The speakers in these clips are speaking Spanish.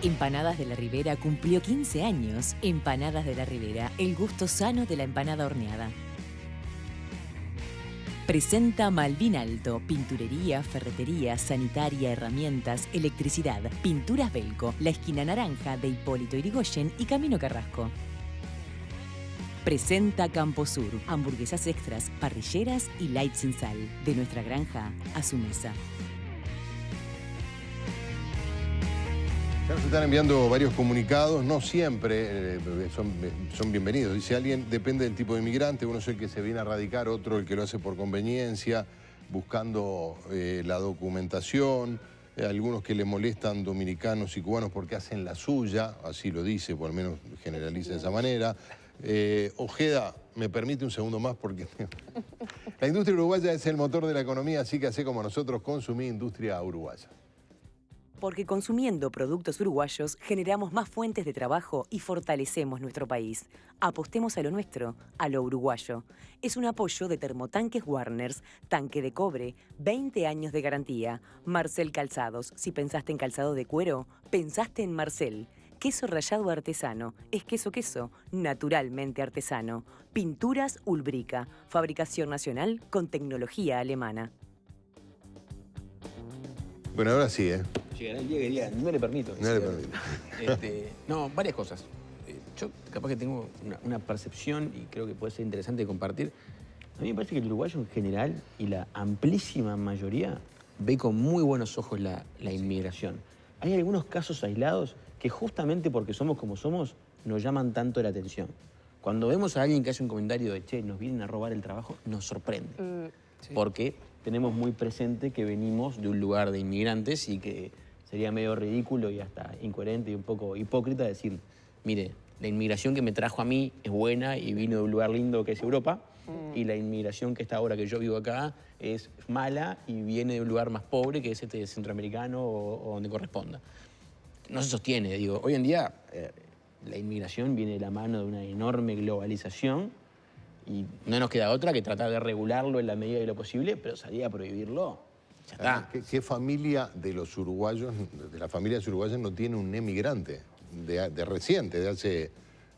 Empanadas de la Ribera cumplió 15 años. Empanadas de la Ribera, el gusto sano de la empanada horneada. Presenta Malvin Alto, pinturería, ferretería, sanitaria, herramientas, electricidad, pinturas Belco, la esquina naranja de Hipólito Yrigoyen y Camino Carrasco. Presenta Camposur, hamburguesas extras, parrilleras y light sin sal, de nuestra granja a su mesa. Ya nos están enviando varios comunicados, no siempre son bienvenidos. Dice alguien, depende del tipo de inmigrante, uno es el que se viene a radicar, otro el que lo hace por conveniencia, buscando la documentación, algunos que le molestan dominicanos y cubanos porque hacen la suya, así lo dice, por lo menos generaliza de esa manera. Ojeda, me permite un segundo más porque la industria uruguaya es el motor de la economía, así que hace como nosotros, consumí industria uruguaya. Porque consumiendo productos uruguayos generamos más fuentes de trabajo y fortalecemos nuestro país. Apostemos a lo nuestro, a lo uruguayo. Es un apoyo de Termotanques Warners, tanque de cobre, 20 años de garantía. Marcel Calzados, si pensaste en calzado de cuero, pensaste en Marcel. Queso rallado artesano, es queso, naturalmente artesano. Pinturas Ulbrica, fabricación nacional con tecnología alemana. Bueno, ahora sí, Llegará el día que diga, no le permito. No le permito. No, varias cosas. Yo capaz que tengo una percepción y creo que puede ser interesante compartir. A mí me parece que el uruguayo en general y la amplísima mayoría ve con muy buenos ojos la inmigración. Hay algunos casos aislados que justamente porque somos como somos nos llaman tanto la atención. Cuando vemos a alguien que hace un comentario de, che, nos vienen a robar el trabajo, nos sorprende. Sí. Porque tenemos muy presente que venimos de un lugar de inmigrantes y que sería medio ridículo y hasta incoherente y un poco hipócrita decir, mire, la inmigración que me trajo a mí es buena y vino de un lugar lindo que es Europa, y la inmigración que está ahora que yo vivo acá es mala y viene de un lugar más pobre que es este centroamericano o donde corresponda. No se sostiene, digo, hoy en día la inmigración viene de la mano de una enorme globalización y no nos queda otra que tratar de regularlo en la medida de lo posible, pero salir a prohibirlo, ya está. ¿Qué familia de los uruguayos, de las familias uruguayas, no tiene un emigrante de reciente, de hace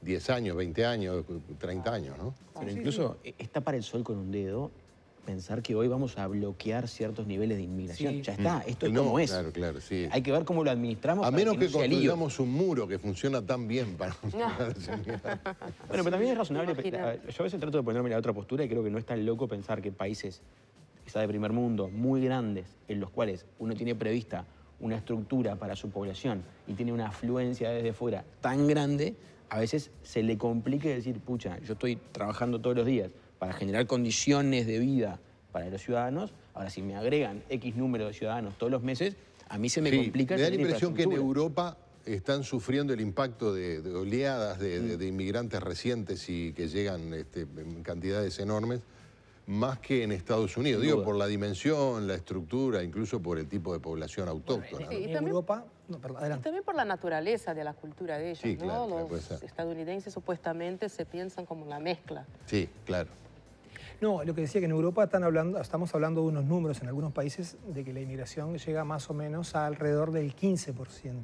10 años, 20 años, 30 años, ¿no? Pero incluso está para el sol con un dedo pensar que hoy vamos a bloquear ciertos niveles de inmigración. Sí. Ya está, esto es como es. Claro, sí. Hay que ver cómo lo administramos. A menos que construyamos un muro que funciona tan bien para... Bueno, pero también es razonable. Yo a veces trato de ponerme la otra postura y creo que no es tan loco pensar que países quizá de primer mundo, muy grandes, en los cuales uno tiene prevista una estructura para su población y tiene una afluencia desde fuera tan grande, a veces se le complique decir, pucha, yo estoy trabajando todos los días para generar condiciones de vida para los ciudadanos. Ahora, si me agregan X número de ciudadanos todos los meses, a mí se me complica. Me da la impresión que en Europa están sufriendo el impacto de oleadas de inmigrantes recientes y que llegan en cantidades enormes, más que en Estados Unidos. Digo, por la dimensión, la estructura, incluso por el tipo de población autóctona. Sí, en Europa, también por la naturaleza de la cultura de ellos, sí, ¿no? Claro, los estadounidenses supuestamente se piensan como la mezcla. Sí, claro. No, lo que decía que en Europa estamos hablando de unos números en algunos países de que la inmigración llega más o menos a alrededor del 15%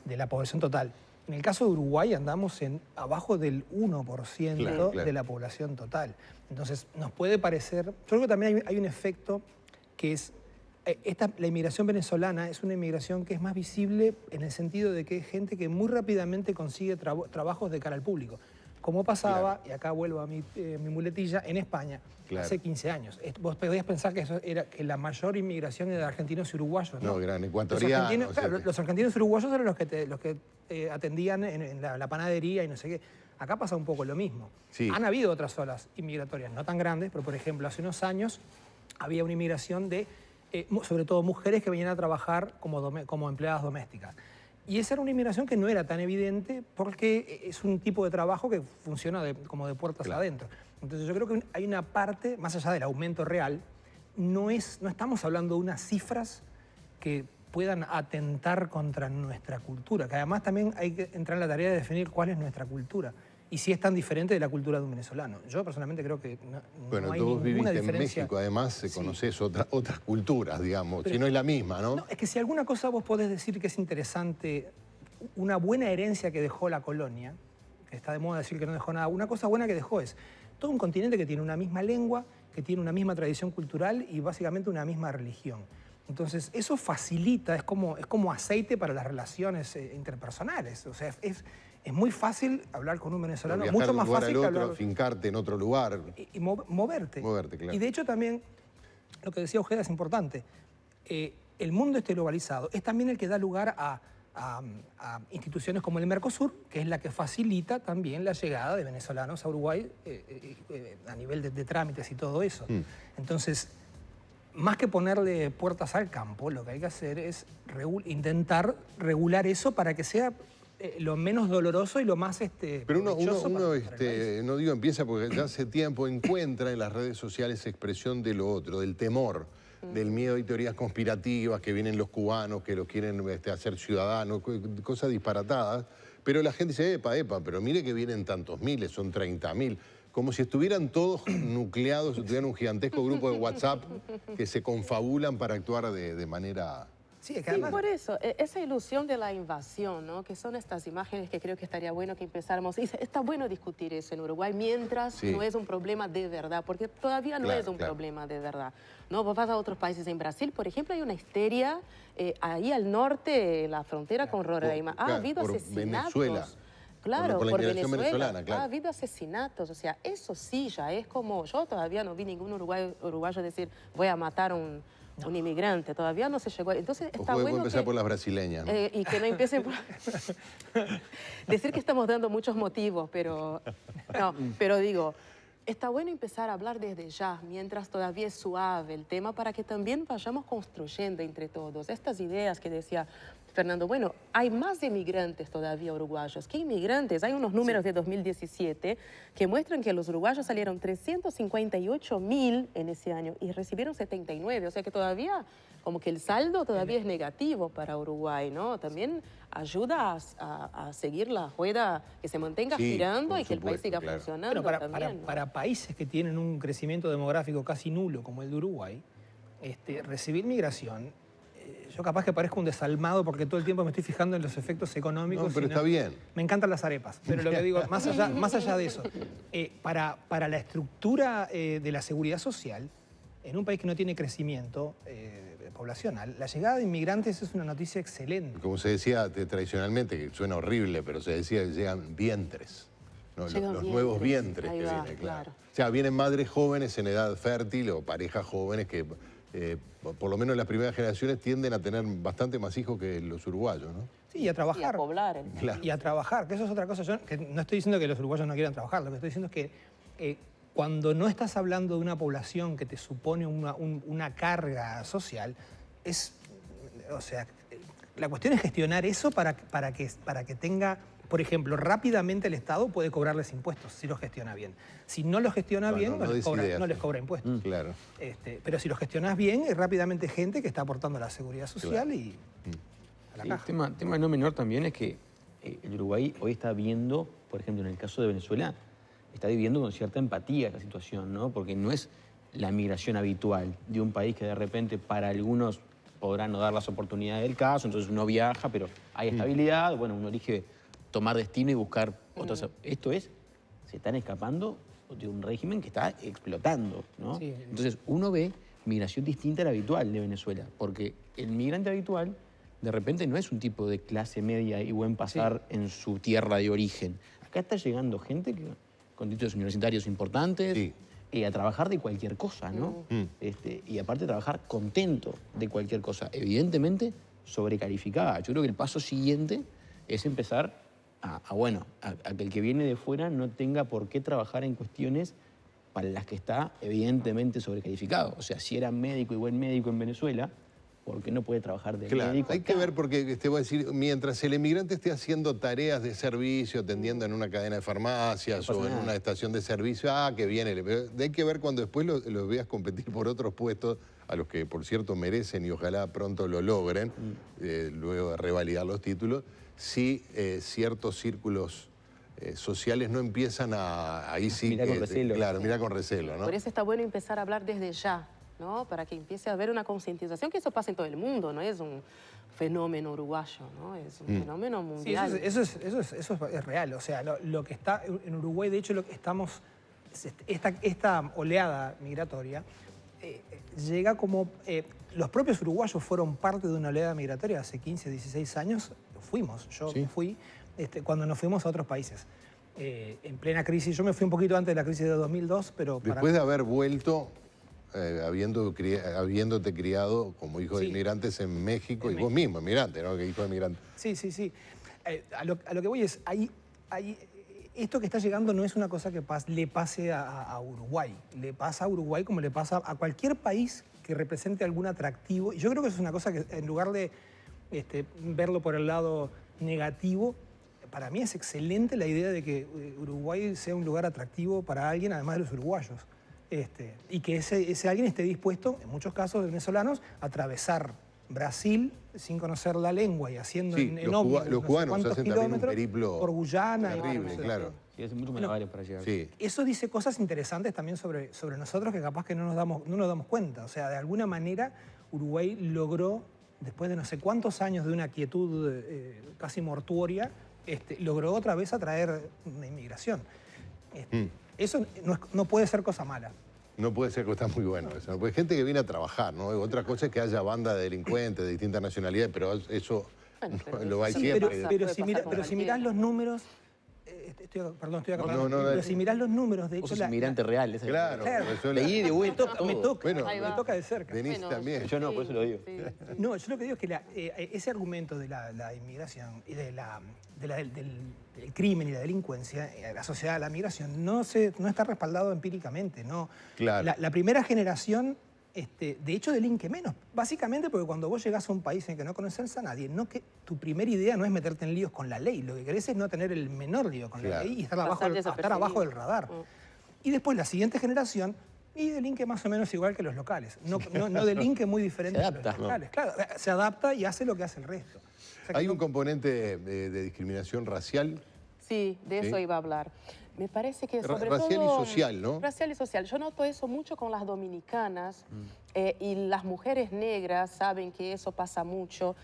de la población total. En el caso de Uruguay andamos en abajo del 1% de la población total. Entonces nos puede parecer... Yo creo que también hay un efecto que es... la inmigración venezolana es una inmigración que es más visible en el sentido de que es gente que muy rápidamente consigue trabajos de cara al público. Como pasaba, y acá vuelvo a mi muletilla, en España, hace 15 años. Vos podías pensar que, que la mayor inmigración era de argentinos y uruguayos, ¿no? No, gran ecuatorianos. Los argentinos y uruguayos eran los que atendían en la panadería y no sé qué. Acá pasa un poco lo mismo. Sí. Han habido otras olas inmigratorias, no tan grandes, pero por ejemplo, hace unos años había una inmigración de, sobre todo mujeres que venían a trabajar como empleadas domésticas. Y esa era una inmigración que no era tan evidente porque es un tipo de trabajo que funciona como de puertas adentro. Entonces yo creo que hay una parte, más allá del aumento real, no estamos hablando de unas cifras que puedan atentar contra nuestra cultura, que además también hay que entrar en la tarea de definir cuál es nuestra cultura y si es tan diferente de la cultura de un venezolano. Yo personalmente creo que no hay ninguna diferencia. Viviste en México, además, conoces otras culturas, digamos, pero, si no es la misma, ¿no? No, es que si alguna cosa vos podés decir que es interesante una buena herencia que dejó la colonia, que está de moda decir que no dejó nada, una cosa buena que dejó es todo un continente que tiene una misma lengua, que tiene una misma tradición cultural y básicamente una misma religión. Entonces, eso facilita, es como aceite para las relaciones interpersonales. O sea, es muy fácil hablar con un venezolano, mucho más fácil que hablar... Fincarte en otro lugar. Y moverte. Moverte, claro. Y de hecho también, lo que decía Ojeda es importante, el mundo globalizado es también el que da lugar a instituciones como el Mercosur, que es la que facilita también la llegada de venezolanos a Uruguay a nivel de trámites y todo eso. Entonces, más que ponerle puertas al campo, lo que hay que hacer es intentar regular eso para que sea lo menos doloroso y lo más Pero uno no digo empieza porque ya hace tiempo encuentra en las redes sociales expresión de lo otro, del temor, del miedo y teorías conspirativas, que vienen los cubanos, que los quieren hacer ciudadanos, cosas disparatadas. Pero la gente dice, epa, pero mire que vienen tantos miles, son 30.000. Como si estuvieran todos nucleados, tuvieran un gigantesco grupo de WhatsApp que se confabulan para actuar de manera... Sí, por eso, esa ilusión de la invasión, ¿no? Que son estas imágenes que creo que estaría bueno que empezáramos. Está bueno discutir eso en Uruguay mientras no es un problema de verdad, porque todavía no es un problema de verdad. ¿No? Vos vas a otros países, en Brasil, por ejemplo, hay una histeria ahí al norte, la frontera con Roraima. Ha habido asesinatos. Venezuela. Claro, por Venezuela claro. Ha habido asesinatos, o sea, eso sí ya es como... Yo todavía no vi ningún uruguayo decir voy a matar a un inmigrante, todavía no se llegó. Entonces está bueno puede empezar por las brasileñas, ¿no? Y que no empiecen por... decir que estamos dando muchos motivos, pero... No, pero digo, está bueno empezar a hablar desde ya, mientras todavía es suave el tema, para que también vayamos construyendo entre todos estas ideas que decía Fernando. Bueno, hay más inmigrantes todavía uruguayos que inmigrantes. Hay unos números de 2017 que muestran que los uruguayos salieron 358.000 en ese año y recibieron 79. O sea que todavía, como que el saldo todavía es negativo para Uruguay, ¿no? También ayuda a seguir la rueda, que se mantenga girando y que el país siga funcionando. Pero para países que tienen un crecimiento demográfico casi nulo, como el de Uruguay, recibir migración... Yo capaz que parezco un desalmado porque todo el tiempo me estoy fijando en los efectos económicos. No, pero está bien. Me encantan las arepas, pero lo que digo, más allá de eso, para la estructura de la seguridad social, en un país que no tiene crecimiento poblacional, la llegada de inmigrantes es una noticia excelente. Como se decía tradicionalmente, que suena horrible, pero se decía que llegan vientres. ¿No? Los nuevos vientres que vienen, claro. O sea, vienen madres jóvenes en edad fértil o parejas jóvenes que... por lo menos las primeras generaciones tienden a tener bastante más hijos que los uruguayos, ¿no? Sí, y a trabajar. Y a poblar. Claro. Y a trabajar, que eso es otra cosa. Yo que no estoy diciendo que los uruguayos no quieran trabajar, lo que estoy diciendo es que cuando no estás hablando de una población que te supone una carga social, o sea, la cuestión es gestionar eso para que tenga... Por ejemplo, rápidamente el Estado puede cobrarles impuestos si los gestiona bien. Si no los gestiona bien, no les cobra impuestos. Claro. Pero si los gestionas bien, es rápidamente gente que está aportando a la seguridad social y a la caja. El tema no menor también es que el Uruguay hoy está viendo, por ejemplo, en el caso de Venezuela, está viviendo con cierta empatía la situación, ¿no? Porque no es la migración habitual de un país que de repente para algunos podrán no dar las oportunidades del caso, entonces uno viaja, pero hay estabilidad, bueno, uno elige tomar destino y buscar otras... Esto es, se están escapando de un régimen que está explotando, ¿no? Sí. Entonces uno ve migración distinta a la habitual de Venezuela, porque el migrante habitual de repente no es un tipo de clase media y buen pasar en su tierra de origen. Acá está llegando gente con títulos universitarios importantes, a trabajar de cualquier cosa, ¿no? Y aparte trabajar contento de cualquier cosa. Evidentemente sobrecalificada. Yo creo que el paso siguiente es empezar a que el que viene de fuera no tenga por qué trabajar en cuestiones para las que está evidentemente sobrecalificado. O sea, si era médico y buen médico en Venezuela, ¿por qué no puede trabajar de médico hay acá? que ver porque, te voy a decir, mientras el emigrante esté haciendo tareas de servicio, atendiendo en una cadena de farmacias o en una estación de servicio, que viene. Pero hay que ver cuando después los veas competir por otros puestos, a los que, por cierto, merecen y ojalá pronto lo logren, luego de revalidar los títulos, si ciertos círculos sociales no empiezan ahí sí... Mirar con recelo. Claro, mirar con recelo, ¿no? Por eso está bueno empezar a hablar desde ya, ¿no? Para que empiece a haber una concientización, que eso pasa en todo el mundo, no es un fenómeno uruguayo, ¿no? Es un fenómeno mundial. Sí, eso es real. O sea, lo que está en Uruguay, de hecho, lo que estamos... Esta oleada migratoria llega como... los propios uruguayos fueron parte de una oleada migratoria hace 15, 16 años. Yo me fui cuando nos fuimos a otros países. En plena crisis, yo me fui un poquito antes de la crisis de 2002, pero... Después de haber vuelto, habiéndote criado como hijo de inmigrantes en México, y vos mismo, inmigrante, ¿no? Que hijo de inmigrante. Sí. A lo que voy es, esto que está llegando no es una cosa que le pase a Uruguay. Le pasa a Uruguay como le pasa a cualquier país que represente algún atractivo. Y yo creo que eso es una cosa que, en lugar de verlo por el lado negativo, para mí es excelente la idea de que Uruguay sea un lugar atractivo para alguien, además de los uruguayos. Y que ese alguien esté dispuesto, en muchos casos de venezolanos, a atravesar Brasil sin conocer la lengua y haciendo en ómnibus los cubanos hacen también un periplo por Guyana. Terrible, claro. Sí, hacen muchos malabares para llegar. Sí. Eso dice cosas interesantes también sobre nosotros que capaz que no nos damos cuenta. O sea, de alguna manera Uruguay logró, después de no sé cuántos años de una quietud casi mortuoria, logró otra vez atraer una inmigración. Eso no puede ser cosa mala. No puede ser cosa muy buena eso. No puede, gente que viene a trabajar, ¿no? Otra cosa es que haya banda de delincuentes de distintas nacionalidades, pero eso lo hay siempre. Pero si mirás los números... Perdón, estoy acá. Pero si mirás los números, de hecho... Vos sos inmigrante real. Claro. Leí de vuelta me Bueno, toca de cerca. Denise también. Yo no, por eso lo digo. No, yo lo que digo es que ese argumento de la inmigración y del crimen y la delincuencia asociada a la migración no está respaldado empíricamente. No. Claro. La primera generación, de hecho, delinque menos. Básicamente porque cuando vos llegás a un país en el que no conoces a nadie, tu primera idea no es meterte en líos con la ley. Lo que querés es no tener el menor lío con la ley y estar abajo del radar. Y después la siguiente generación... Y delinque más o menos igual que los locales. No delinque muy diferente de los locales. Claro, se adapta y hace lo que hace el resto. O sea, ¿Hay un componente de discriminación racial? Sí, de eso iba a hablar. Me parece que sobre todo... Racial y social, ¿no? Racial y social. Yo noto eso mucho con las dominicanas y las mujeres negras saben que eso pasa mucho.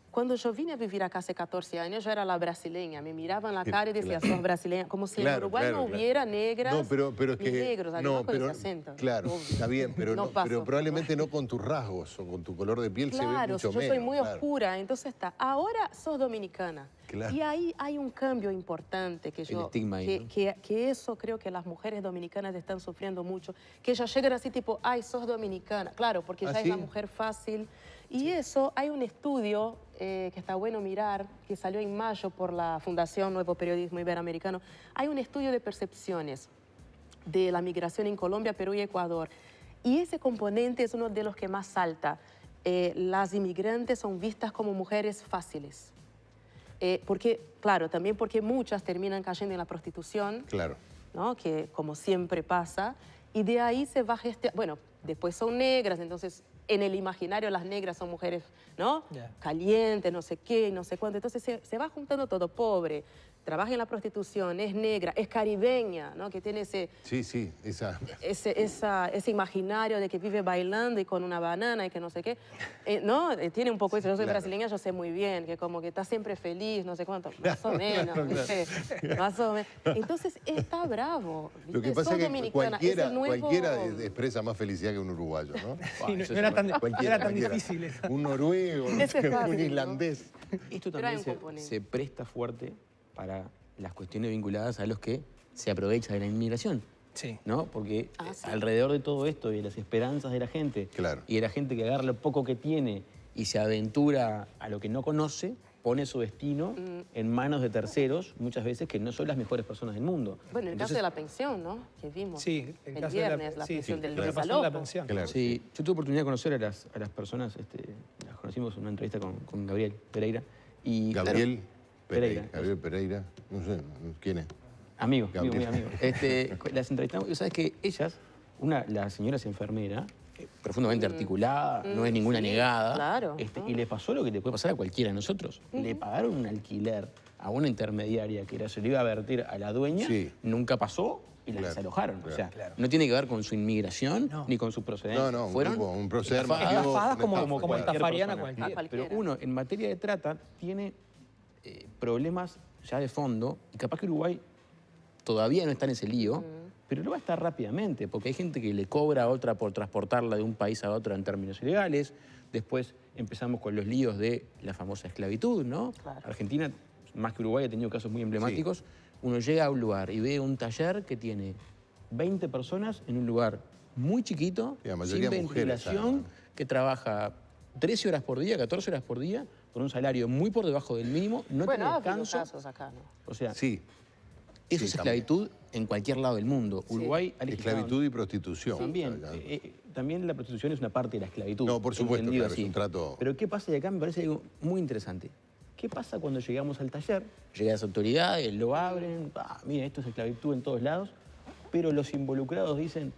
Cuando yo vine a vivir acá hace 14 años, yo era la brasileña. Me miraban la cara y decían, sos brasileña. Como si en Uruguay no hubiera negras pero es ni negros, además con ese acento. Claro, está bien, pero probablemente no con tus rasgos o con tu color de piel se ve mucho menos. Claro, yo soy muy oscura, entonces ahora sos dominicana. Claro. Y ahí hay un cambio importante que yo... El estigma ahí, ¿no? que eso creo que las mujeres dominicanas están sufriendo mucho. Que ellas llegan así tipo, ay, sos dominicana. Claro, porque ya es la mujer fácil. Y eso, hay un estudio que está bueno mirar, que salió en mayo por la Fundación Nuevo Periodismo Iberoamericano. Hay un estudio de percepciones de la migración en Colombia, Perú y Ecuador. Y ese componente es uno de los que más salta. Las inmigrantes son vistas como mujeres fáciles. También porque muchas terminan cayendo en la prostitución. Claro. ¿No? Que como siempre pasa. Y de ahí se va gestionando... Bueno, después son negras, entonces... En el imaginario las negras son mujeres, ¿no? Calientes, no sé qué, no sé cuánto. Entonces se va juntando todo, pobre, trabaja en la prostitución, es negra, es caribeña, ¿no? Que tiene ese imaginario de que vive bailando y con una banana y que no sé qué. ¿No? Tiene un poco eso. Yo soy brasileña, yo sé muy bien, que como que está siempre feliz, no sé cuánto. Más o menos, más o menos. Entonces está bravo. ¿Viste? Lo que pasa es que cualquiera expresa más felicidad que un uruguayo, ¿no? Sí, no era tan difícil eso. Un noruego, un islandés. Esto también se presta fuerte para las cuestiones vinculadas a los que se aprovecha de la inmigración. Sí. ¿No? Porque alrededor de todo esto y de las esperanzas de la gente y de la gente que agarra lo poco que tiene y se aventura a lo que no conoce, pone su destino en manos de terceros, muchas veces que no son las mejores personas del mundo. Bueno, en el caso de la pensión, ¿no? Que vimos el caso viernes, la pensión del desalojo. Sí, yo tuve oportunidad de conocer a las personas, las conocimos en una entrevista con Gabriel Pereira. Y, Gabriel Pereira, no sé, ¿quién es? Amigo. Las entrevistamos, y sabes que ellas, la señora es enfermera, profundamente articulada, no es ninguna negada, y le pasó lo que le puede pasar a cualquiera de nosotros. Le pagaron un alquiler a una intermediaria que se le iba a vertir a la dueña, nunca pasó, y las desalojaron. O sea, no tiene que ver con su inmigración ni con su procedencia. No, fueron un proceder estafadas como cualquier estafariana persona. cualquiera. Pero uno, en materia de trata, tiene problemas ya de fondo, y capaz que Uruguay todavía no está en ese lío, pero lo va a estar rápidamente, porque hay gente que le cobra a otra por transportarla de un país a otro en términos ilegales. Después empezamos con los líos de la famosa esclavitud, ¿no? Claro. Argentina, más que Uruguay, ha tenido casos muy emblemáticos. Sí. Uno llega a un lugar y ve un taller que tiene 20 personas en un lugar muy chiquito, sin ventilación, que trabaja 13 horas por día, 14 horas por día, con un salario muy por debajo del mínimo, no tiene descanso. Casos acá, ¿no? O sea, sí. Eso es esclavitud en cualquier lado del mundo. Sí. Uruguay ha legislado... Esclavitud y prostitución. También. También la prostitución es una parte de la esclavitud. No, por supuesto, claro, es un trato... Pero ¿qué pasa? Y acá me parece algo muy interesante. ¿Qué pasa cuando llegamos al taller? Llegan las autoridades, lo abren, mira, esto es esclavitud en todos lados, pero los involucrados dicen,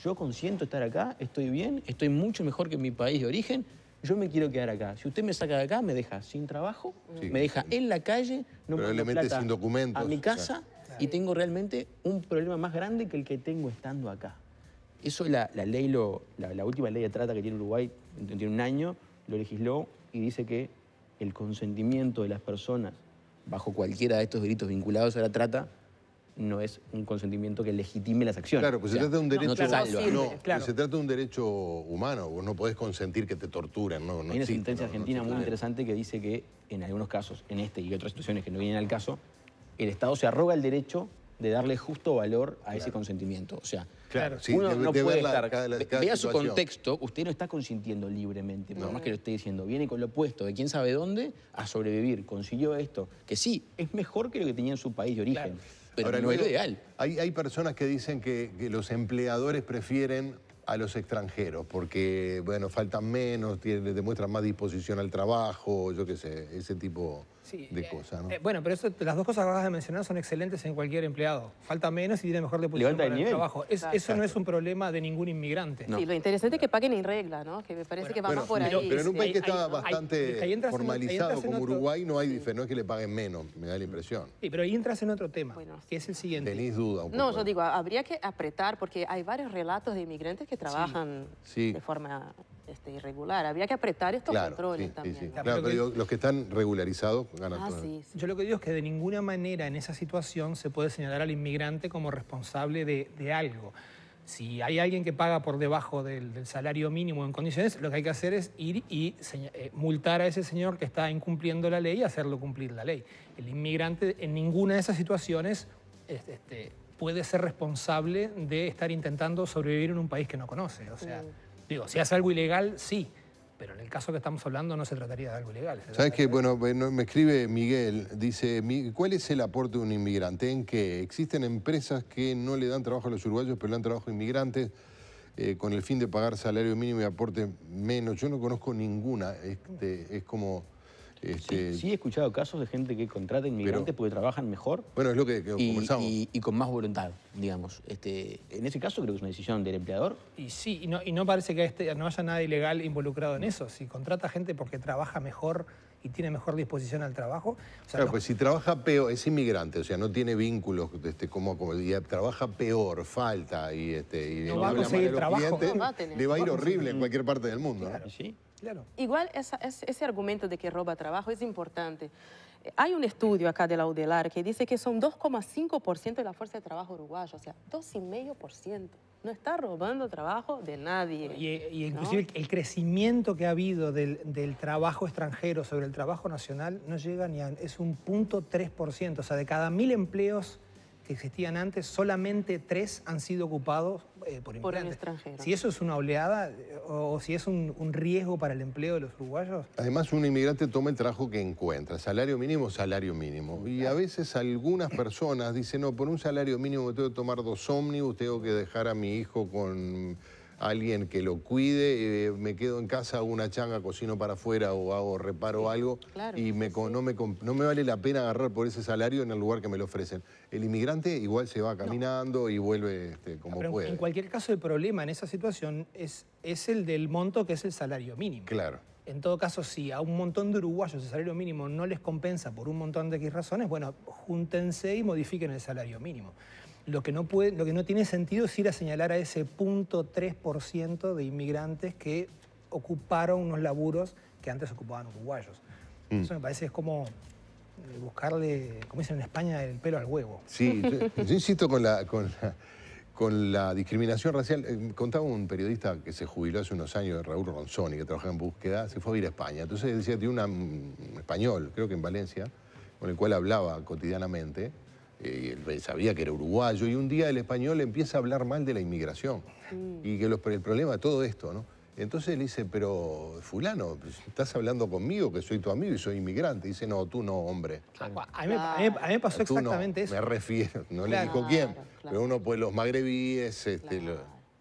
yo consiento estar acá, estoy bien, estoy mucho mejor que en mi país de origen, yo me quiero quedar acá. Si usted me saca de acá, me deja sin trabajo, me deja en la calle, no me mando plata sin documentos, a mi casa, y tengo realmente un problema más grande que el que tengo estando acá. Eso la última ley de trata que tiene Uruguay, tiene un año, lo legisló y dice que el consentimiento de las personas bajo cualquiera de estos delitos vinculados a la trata no es un consentimiento que legitime las acciones. Claro, pues se trata de un derecho... Se trata de un derecho humano. Vos no podés consentir que te torturen. No, hay una sentencia argentina muy interesante que dice que en algunos casos, en este y otras situaciones que no vienen al caso, el Estado se arroga el derecho de darle justo valor a ese consentimiento. O sea, uno no puede estar... Vea su contexto, usted no está consintiendo libremente, por más que lo esté diciendo. Viene con lo opuesto de quién sabe dónde a sobrevivir. Consiguió esto, que sí, es mejor que lo que tenía en su país de origen, pero ahora, no es lo ideal. Hay personas que dicen que los empleadores prefieren a los extranjeros porque, bueno, faltan menos, demuestran más disposición al trabajo, yo qué sé, ese tipo de cosas, ¿no? Bueno, pero las dos cosas que acabas de mencionar son excelentes en cualquier empleado. Falta menos y tiene mejor disposición para el trabajo. Eso no es un problema de ningún inmigrante. Sí, lo interesante es que paguen en regla, ¿no? Que me parece que va más por ahí. Pero en un país que está bastante formalizado como Uruguay no hay diferencia, no es que le paguen menos, me da la impresión. Sí, pero ahí entras en otro tema, que es el siguiente. ¿Tenés duda un poco? No, yo digo, habría que apretar, porque hay varios relatos de inmigrantes que trabajan de forma irregular. Habría que apretar estos controles también. Claro, pero los que están regularizados ganan todo. Yo lo que digo es que de ninguna manera en esa situación se puede señalar al inmigrante como responsable de algo. Si hay alguien que paga por debajo del salario mínimo en condiciones, lo que hay que hacer es ir y multar a ese señor que está incumpliendo la ley y hacerlo cumplir la ley. El inmigrante en ninguna de esas situaciones puede ser responsable de estar intentando sobrevivir en un país que no conoce. O sea, digo, si hace algo ilegal, sí. Pero en el caso que estamos hablando no se trataría de algo ilegal. ¿Sabes qué? Bueno, me escribe Miguel, dice, ¿cuál es el aporte de un inmigrante? ¿En qué? Existen empresas que no le dan trabajo a los uruguayos, pero le dan trabajo a inmigrantes con el fin de pagar salario mínimo y aporte menos. Yo no conozco ninguna. Es como... Sí, he escuchado casos de gente que contrata inmigrantes porque trabajan mejor. Bueno, es lo que conversamos. Y con más voluntad, digamos. En ese caso creo que es una decisión del empleador. Y sí, y no parece que no haya nada ilegal involucrado en eso. Si contrata gente porque trabaja mejor y tiene mejor disposición al trabajo... O sea, claro, pues si trabaja peor, es inmigrante, o sea, no tiene vínculos, y trabaja peor, falta, y no va a conseguir trabajo. Clientes, le va a ir horrible en cualquier parte del mundo. Claro, sí. Claro. Igual ese argumento de que roba trabajo es importante. Hay un estudio acá de la UDELAR que dice que son 2,5% de la fuerza de trabajo uruguaya, o sea, 2,5%. No está robando trabajo de nadie. Y inclusive el crecimiento que ha habido del trabajo extranjero sobre el trabajo nacional no llega ni a... es un 0,3%. O sea, de cada 1.000 empleos que existían antes, solamente 3 han sido ocupados por inmigrantes. Por el extranjero. Si eso es una oleada o si es un riesgo para el empleo de los uruguayos... Además, un inmigrante toma el trabajo que encuentra. Salario mínimo, salario mínimo. Y a veces algunas personas dicen, no, por un salario mínimo tengo que tomar 2 ómnibus, tengo que dejar a mi hijo con alguien que lo cuide, me quedo en casa, hago una changa, cocino para afuera o reparo algo y no me vale la pena agarrar por ese salario en el lugar que me lo ofrecen. El inmigrante igual se va caminando y vuelve como puede. En cualquier caso, el problema en esa situación es el del monto que es el salario mínimo. Claro. En todo caso, si a un montón de uruguayos el salario mínimo no les compensa por un montón de X razones, bueno, júntense y modifiquen el salario mínimo. Lo que no tiene sentido es ir a señalar a ese 0.3% de inmigrantes que ocuparon unos laburos que antes ocupaban uruguayos. Eso me parece es como buscarle, como dicen en España, el pelo al huevo. Sí, yo insisto con la discriminación racial. Contaba un periodista que se jubiló hace unos años, Raúl Ronzoni, que trabajaba en búsqueda, se fue a ir a España. Entonces decía, tiene un español, creo que en Valencia, con el cual hablaba cotidianamente, y él sabía que era uruguayo, y un día el español empieza a hablar mal de la inmigración, y que el problema de todo esto, ¿no? Entonces le dice, pero fulano, ¿estás hablando conmigo que soy tu amigo y soy inmigrante? Y dice, no, tú no, hombre. A mí me pasó exactamente eso. Me refiero, no le dijo quién, pero uno, pues los magrebíes...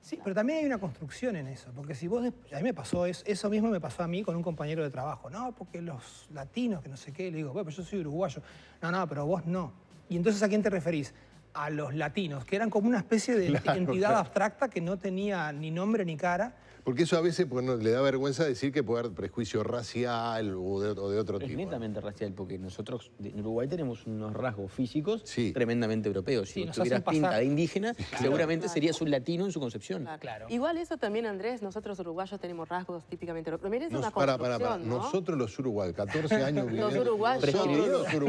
Sí, pero también hay una construcción en eso, porque si vos... A mí me pasó eso mismo me pasó a mí con un compañero de trabajo. No, porque los latinos, que no sé qué, le digo, bueno, pero yo soy uruguayo. No, pero vos no. Y entonces, ¿a quién te referís? A los latinos, que eran como una especie de entidad abstracta que no tenía ni nombre ni cara. Porque eso a veces le da vergüenza decir que puede haber prejuicio racial o de otro tipo. Es netamente racial, porque nosotros en Uruguay tenemos unos rasgos físicos sí. tremendamente europeos. Si tuvieras pinta de indígena, seguramente serías un latino en su concepción. Claro. Igual eso también, Andrés, nosotros uruguayos tenemos rasgos típicamente europeos. Pero es una construcción, ¿no? Nosotros los uruguayos, 14 años viviendo... Los uruguayos.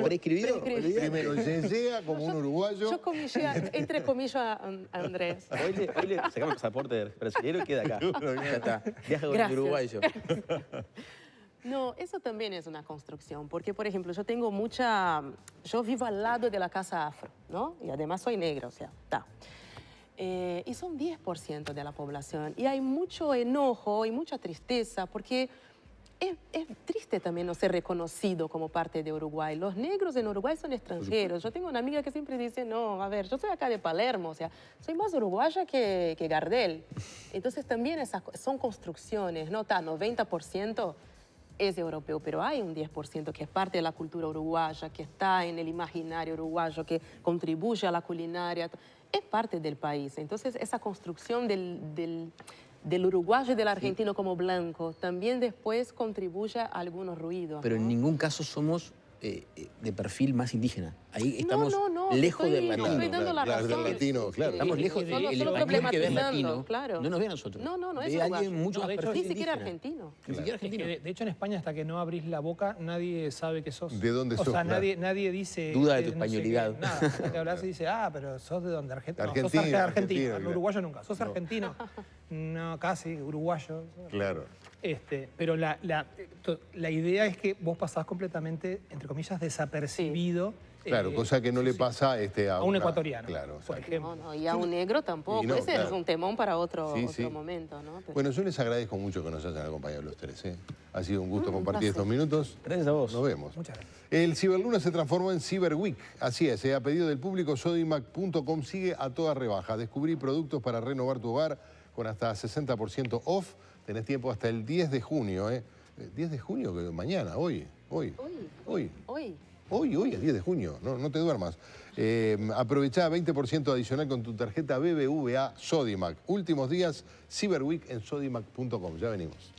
¿Prescribido? Primero llega como un uruguayo. Yo entre comillas a Andrés. Hoy le sacamos el pasaporte brasileño y queda acá. Ya está, viaja con el uruguayo. No, eso también es una construcción, porque, por ejemplo, yo vivo al lado de la Casa Afro, ¿no? Y además soy negra, o sea, está. Y son 10% de la población. Y hay mucho enojo y mucha tristeza, porque es triste también no ser reconocido como parte de Uruguay. Los negros en Uruguay son extranjeros. Yo tengo una amiga que siempre dice, no, a ver, yo soy acá de Palermo, o sea, soy más uruguaya que Gardel. Entonces también son construcciones, ¿no? 90% es europeo, pero hay un 10% que es parte de la cultura uruguaya, que está en el imaginario uruguayo, que contribuye a la culinaria, es parte del país. Entonces esa construcción del uruguayo y del argentino como blanco también después contribuye a algunos ruidos. Pero en ningún caso somos de perfil más indígena. Ahí estamos lejos del latino. Estoy dando la razón. Del latino, claro. Estamos lejos del latino que ve latino. Claro. No nos ve a nosotros. No es ve a alguien mucho más ni siquiera argentino. Ni siquiera argentino. De hecho, en España, hasta que no abrís la boca, nadie sabe que sos. ¿De dónde sos? O sea, nadie dice... Duda de tu españolidad. Nada, hasta que hablas y dice, pero sos de dónde, Argentina. Argentino. Sos argentino. Claro. Uruguayo nunca. ¿Sos argentino? No, casi, uruguayo. Claro. Pero la idea es que vos pasás completamente, entre comillas, desapercibido. Claro, cosa que no le pasa a un ecuatoriano, claro, por ejemplo. No, y a un negro tampoco. Ese es un temón para otro momento, ¿no? Pero... Bueno, yo les agradezco mucho que nos hayan acompañado los tres. Ha sido un gusto compartir estos minutos. Gracias a vos. Nos vemos. Muchas gracias. El Ciberluna se transformó en Cyber Week. Así es, a pedido del público, Sodimac.com sigue a toda rebaja. Descubrí productos para renovar tu hogar con hasta 60% off. Tenés tiempo hasta el 10 de junio, ¿10 de junio? Mañana, hoy, es 10 de junio, no te duermas. Aprovechá 20% adicional con tu tarjeta BBVA Sodimac. Últimos días, Cyber Week en Sodimac.com. Ya venimos.